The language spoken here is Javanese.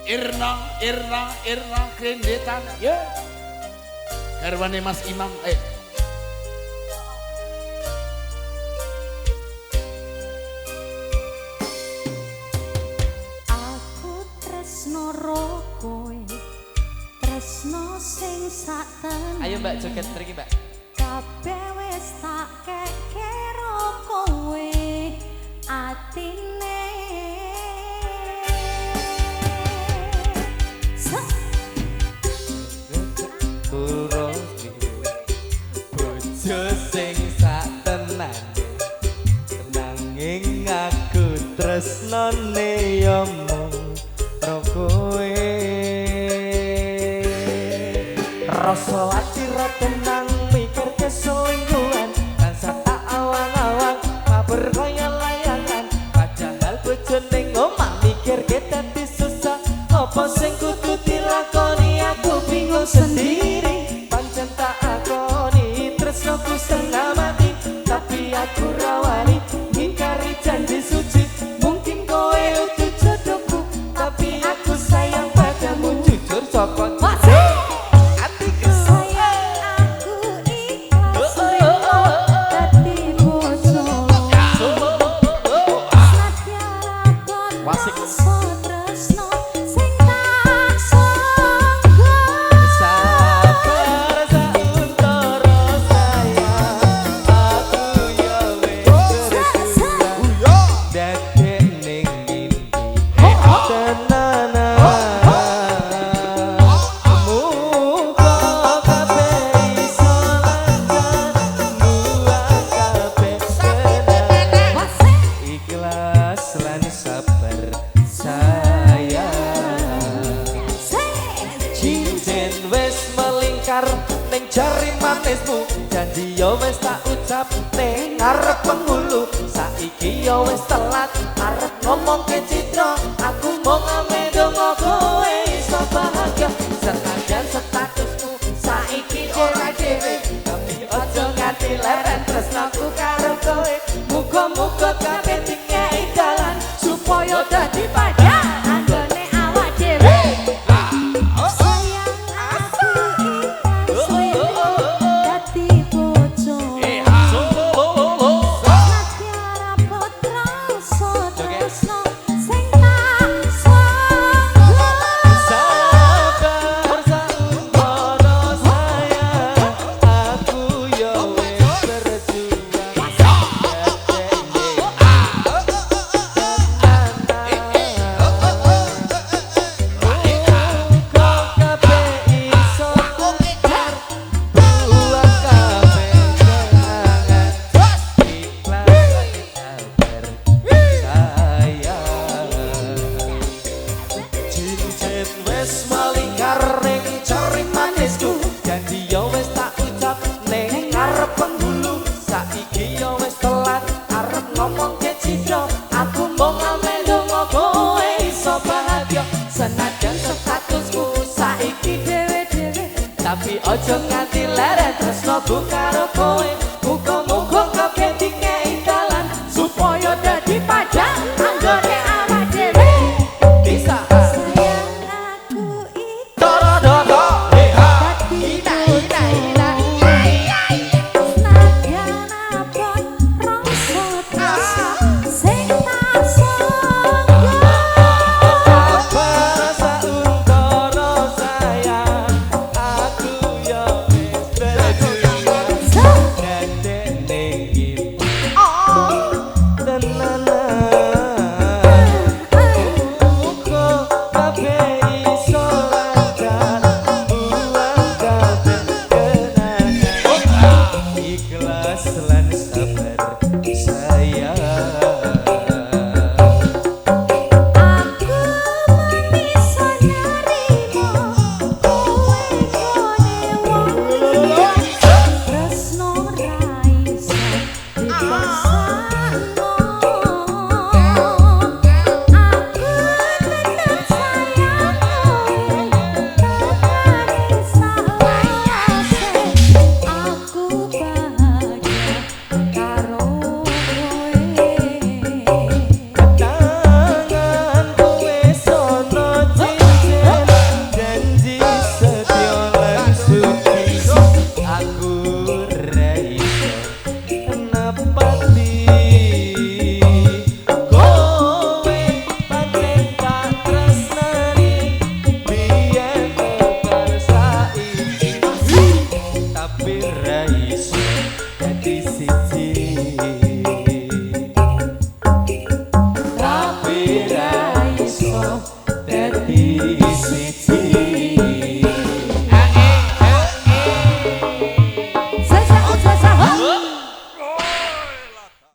Irna Grendetan ya garwane Mas Imam aku tresno ro kowe tresno sing sak tenan ayo Mbak joget mriki Mbak kabeh wis tak kekero kowe atine bojo sing sak tenan nanging aku tresnane yo mung karo kowe rasa ati ra tenang mikir keselingkuhan tansah tak awang-awang mabar kaya layangan padahal bojone omah mikir dadi susah apa sing kudu dilakoni aku bingung sendiri pancen tak akoni tresnoku setengah mati tapi aku rawani ngingkari janji suci mungkin kowe utuh jodohku tapi aku sayang padamu jujur saka atiku sayang aku ikhlas dadi bojo Wasik. tresno sing tak sangga sabar sauntara sayang aku yo wis berjuang dadi ning mimpi tenanan muga kabeh iso lancar buat kabeh tenan ikhlas lan sabar sayang cincin wis melingkar ning jari manismu janji yo wis tak ucap ning arep penghulu saiki yo wis telat arep ngomong ke citra aku mau ngame dongo kowe iso bahagia senajan statusku saiki ora dhewe tapi aja nganti leren tresnaku karo kowe muga-muga kabeh dikei dalan supaya dadi padha anggone awak dhewe sayang aku ikhlas dadi bojo Natyara putra tresno sing tak sangga sabar sauntara sayang aku yo wis berjuang cincin wis malingkar ning jari manisku janji yo wis tak ucap ning arep penghulu saiki yo wis telat arep ngomong ke citra aku mau ngame dongo kowe iso bahagia senajan statusku saiki dhewe-dhewe tapi ojo nganti leren tresnoku karo kowe muga-muga kabeh dikei dalan supaya dadi padha anggone awak dhewe bisa sayang aku ikhlas Dodo, dadi bojo Nadyan abot rasa tresno sing tak sangga sabar sauntara sayang aku yo wis berjuang aku ra iso nepati kowe pancen tak tresnani biyen tebar saiki tapi ra iso dadi siji tapi ra iso dadi